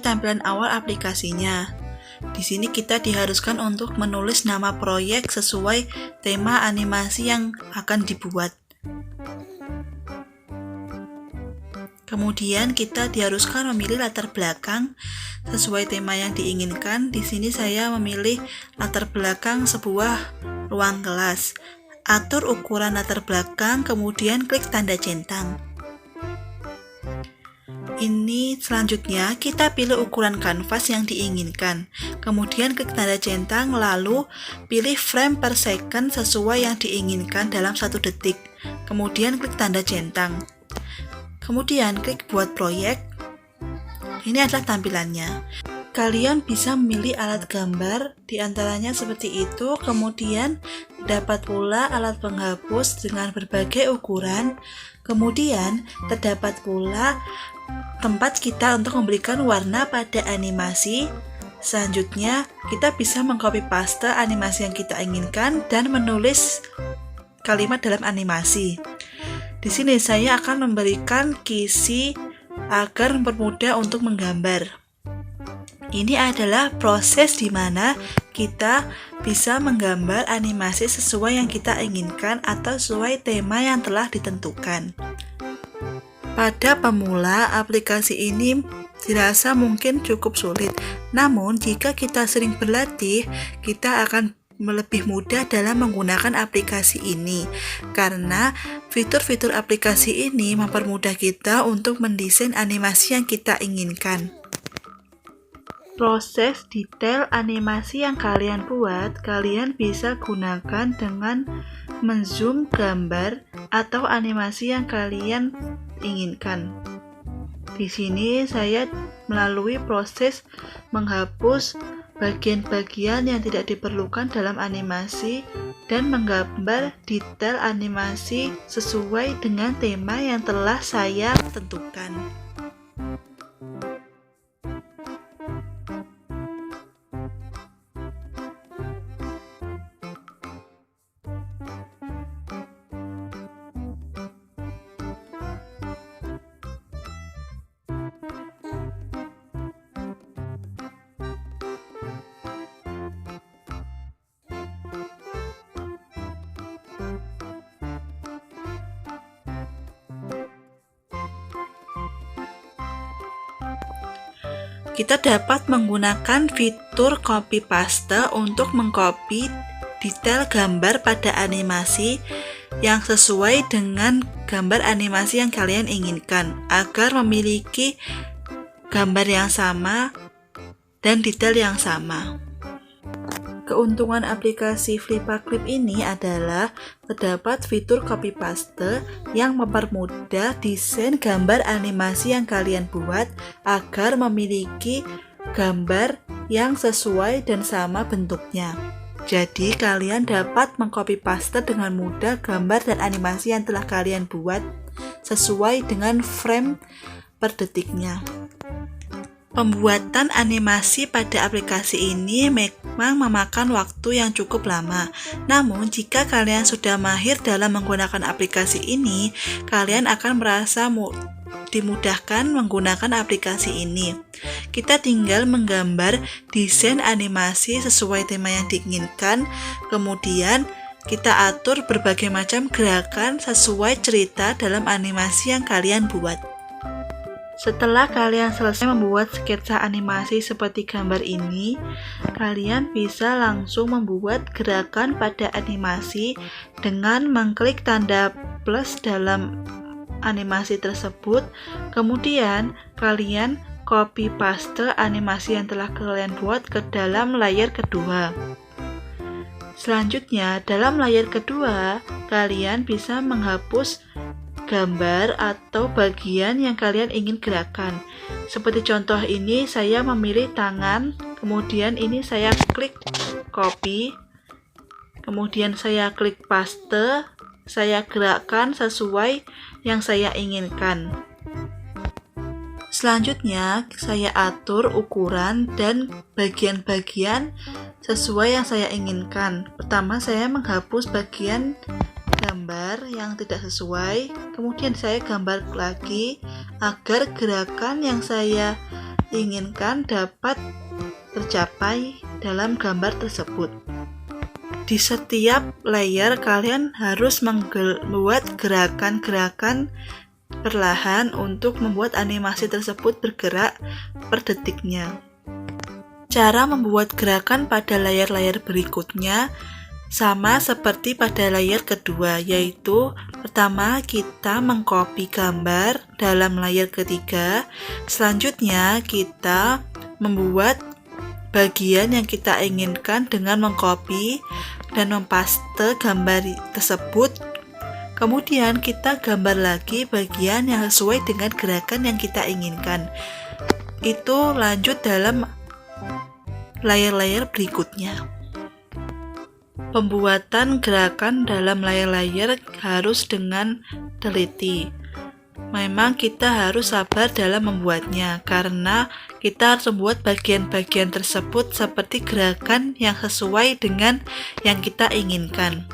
tampilan awal aplikasinya. Di sini kita diharuskan untuk menulis nama proyek sesuai tema animasi yang akan dibuat. Kemudian kita diharuskan memilih latar belakang sesuai tema yang diinginkan. Di sini saya memilih latar belakang sebuah ruang kelas. Atur ukuran latar belakang, kemudian klik tanda centang. Ini selanjutnya kita pilih ukuran kanvas yang diinginkan. Kemudian klik tanda centang, lalu pilih frame per second sesuai yang diinginkan dalam 1 detik. Kemudian klik tanda centang. Kemudian klik buat proyek. Ini adalah tampilannya. Kalian bisa memilih alat gambar, diantaranya seperti itu. Kemudian dapat pula alat penghapus dengan berbagai ukuran. Kemudian terdapat pula tempat kita untuk memberikan warna pada animasi. Selanjutnya kita bisa mengcopy paste animasi yang kita inginkan dan menulis kalimat dalam animasi. Di sini saya akan memberikan kisi agar mempermudah untuk menggambar. Ini adalah proses di mana kita bisa menggambar animasi sesuai yang kita inginkan atau sesuai tema yang telah ditentukan. Pada pemula, aplikasi ini dirasa mungkin cukup sulit. Namun, jika kita sering berlatih, kita akan lebih mudah dalam menggunakan aplikasi ini. Karena fitur-fitur aplikasi ini mempermudah kita untuk mendesain animasi yang kita inginkan. Proses detail animasi yang kalian buat, kalian bisa gunakan dengan menzoom gambar atau animasi yang kalian inginkan. Di sini saya melalui proses menghapus bagian-bagian yang tidak diperlukan dalam animasi dan menggambar detail animasi sesuai dengan tema yang telah saya tentukan. Kita dapat menggunakan fitur copy paste untuk mengcopy detail gambar pada animasi yang sesuai dengan gambar animasi yang kalian inginkan agar memiliki gambar yang sama dan detail yang sama. Keuntungan aplikasi Flipaclip ini adalah terdapat fitur copy paste yang mempermudah desain gambar animasi yang kalian buat agar memiliki gambar yang sesuai dan sama bentuknya. Jadi kalian dapat mengcopy paste dengan mudah gambar dan animasi yang telah kalian buat sesuai dengan frame per detiknya. Pembuatan animasi pada aplikasi ini memang memakan waktu yang cukup lama. Namun, jika kalian sudah mahir dalam menggunakan aplikasi ini, kalian akan merasa dimudahkan menggunakan aplikasi ini. Kita tinggal menggambar desain animasi sesuai tema yang diinginkan, kemudian kita atur berbagai macam gerakan sesuai cerita dalam animasi yang kalian buat. Setelah kalian selesai membuat sketsa animasi seperti gambar ini, kalian bisa langsung membuat gerakan pada animasi dengan mengklik tanda plus dalam animasi tersebut. Kemudian kalian copy paste animasi yang telah kalian buat ke dalam layer kedua. Selanjutnya, dalam layer kedua, kalian bisa menghapus gambar atau bagian yang kalian ingin gerakan. Seperti contoh ini, saya memilih tangan, kemudian ini saya klik copy, kemudian saya klik paste, saya gerakkan sesuai yang saya inginkan. Selanjutnya, saya atur ukuran dan bagian-bagian sesuai yang saya inginkan. Pertama, saya menghapus bagian gambar yang tidak sesuai, kemudian saya gambar lagi agar gerakan yang saya inginkan dapat tercapai dalam gambar tersebut. Di setiap layer kalian harus membuat gerakan-gerakan perlahan untuk membuat animasi tersebut bergerak per detiknya. Cara membuat gerakan pada layar-layar berikutnya sama seperti pada layar kedua, yaitu pertama kita mengcopy gambar dalam layar ketiga, selanjutnya kita membuat bagian yang kita inginkan dengan mengcopy dan mempaste gambar tersebut. Kemudian kita gambar lagi bagian yang sesuai dengan gerakan yang kita inginkan. Itu lanjut dalam layar-layar berikutnya. Pembuatan gerakan dalam layar-layar harus dengan teliti. Memang kita harus sabar dalam membuatnya, karena kita harus membuat bagian-bagian tersebut seperti gerakan yang sesuai dengan yang kita inginkan.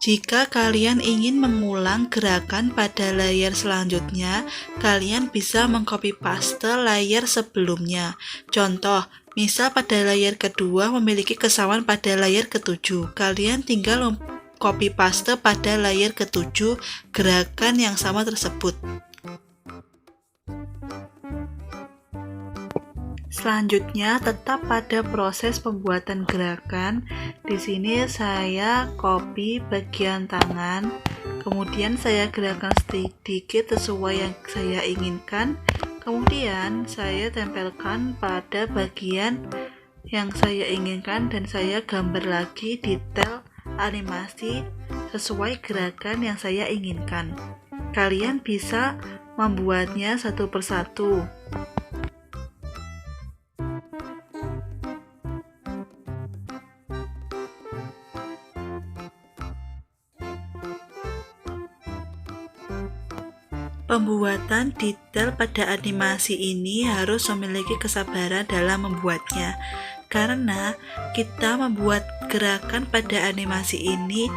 Jika kalian ingin mengulang gerakan pada layar selanjutnya, kalian bisa mengcopy paste layar sebelumnya. Contoh, misal pada layar kedua memiliki kesamaan pada layar ketujuh, kalian tinggal copy paste pada layar ketujuh gerakan yang sama tersebut. Selanjutnya, tetap pada proses pembuatan gerakan. Di sini saya copy bagian tangan, kemudian saya gerakan sedikit sesuai yang saya inginkan, kemudian saya tempelkan pada bagian yang saya inginkan dan saya gambar lagi detail animasi sesuai gerakan yang saya inginkan. Kalian bisa membuatnya satu persatu. Pembuatan detail pada animasi ini harus memiliki kesabaran dalam membuatnya, karena kita membuat gerakan pada animasi ini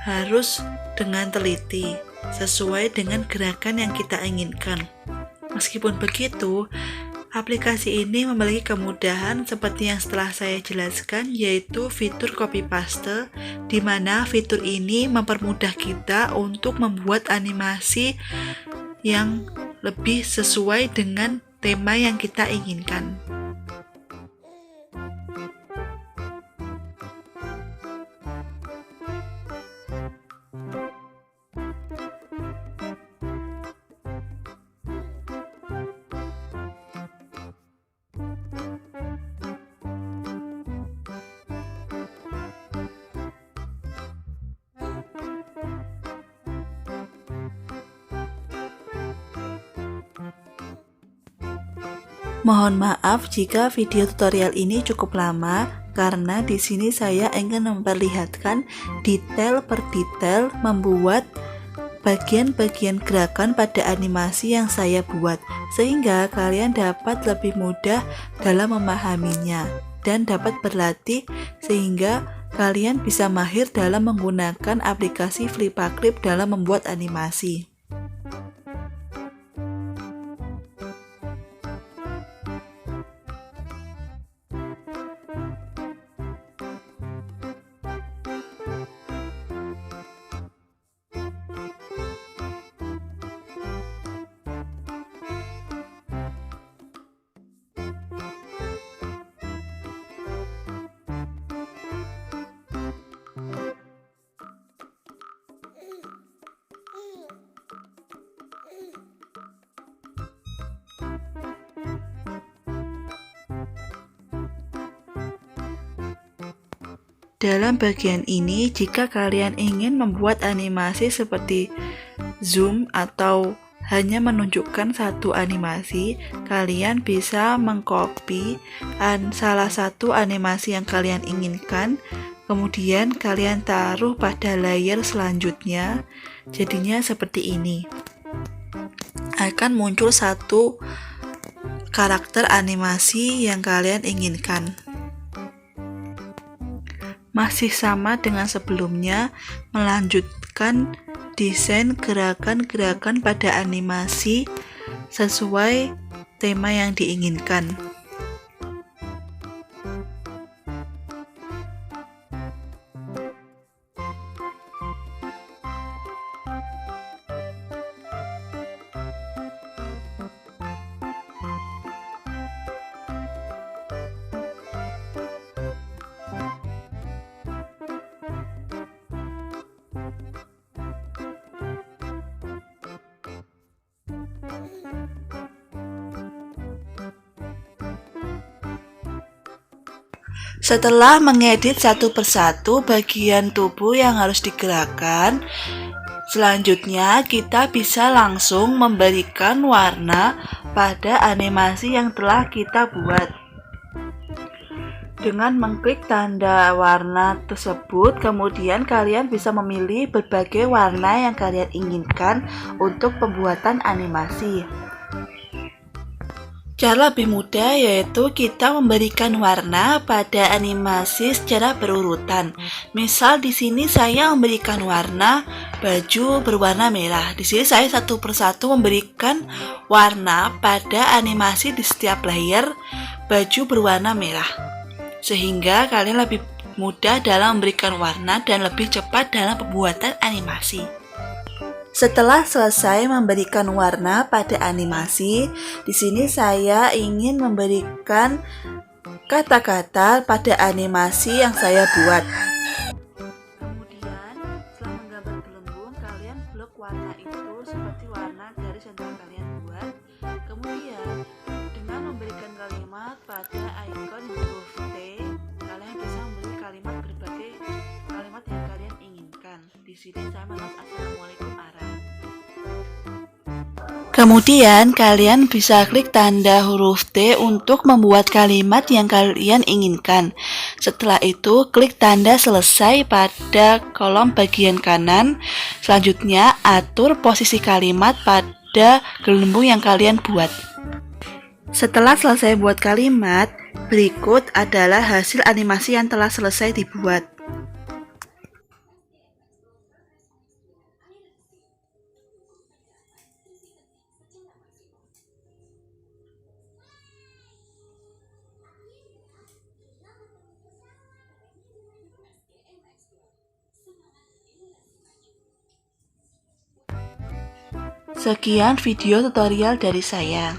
harus dengan teliti, sesuai dengan gerakan yang kita inginkan. Meskipun begitu, aplikasi ini memiliki kemudahan seperti yang setelah saya jelaskan, yaitu fitur copy paste, di mana fitur ini mempermudah kita untuk membuat animasi yang lebih sesuai dengan tema yang kita inginkan. Mohon maaf jika video tutorial ini cukup lama, karena di sini saya ingin memperlihatkan detail per detail membuat bagian-bagian gerakan pada animasi yang saya buat, sehingga kalian dapat lebih mudah dalam memahaminya dan dapat berlatih sehingga kalian bisa mahir dalam menggunakan aplikasi Flipaclip dalam membuat animasi. Dalam bagian ini, jika kalian ingin membuat animasi seperti zoom atau hanya menunjukkan satu animasi, kalian bisa mengcopy salah satu animasi yang kalian inginkan, kemudian kalian taruh pada layer selanjutnya. Jadinya seperti ini. Akan muncul satu karakter animasi yang kalian inginkan. Masih sama dengan sebelumnya, melanjutkan desain gerakan-gerakan pada animasi sesuai tema yang diinginkan. Setelah mengedit satu persatu bagian tubuh yang harus digerakkan, selanjutnya kita bisa langsung memberikan warna pada animasi yang telah kita buat. Dengan mengklik tanda warna tersebut, kemudian kalian bisa memilih berbagai warna yang kalian inginkan untuk pembuatan animasi. Cara lebih mudah yaitu kita memberikan warna pada animasi secara berurutan. Misal di sini saya memberikan warna baju berwarna merah. Di sini saya satu persatu memberikan warna pada animasi di setiap layer baju berwarna merah. Sehingga kalian lebih mudah dalam memberikan warna dan lebih cepat dalam pembuatan animasi. Setelah selesai memberikan warna pada animasi, di sini saya ingin memberikan kata-kata pada animasi yang saya buat. Kemudian, setelah menggambar gelembung, kalian blok warna itu seperti warna garis yang telah kalian buat. Kemudian, dengan memberikan kalimat pada icon huruf T, kalian bisa memberi kalimat berbagai kalimat yang kalian inginkan. Di sini saya menulis Assalamualaikum Arab. Kemudian kalian bisa klik tanda huruf T untuk membuat kalimat yang kalian inginkan. Setelah itu klik tanda selesai pada kolom bagian kanan. Selanjutnya atur posisi kalimat pada gelembung yang kalian buat. Setelah selesai buat kalimat, berikut adalah hasil animasi yang telah selesai dibuat. Sekian video tutorial dari saya.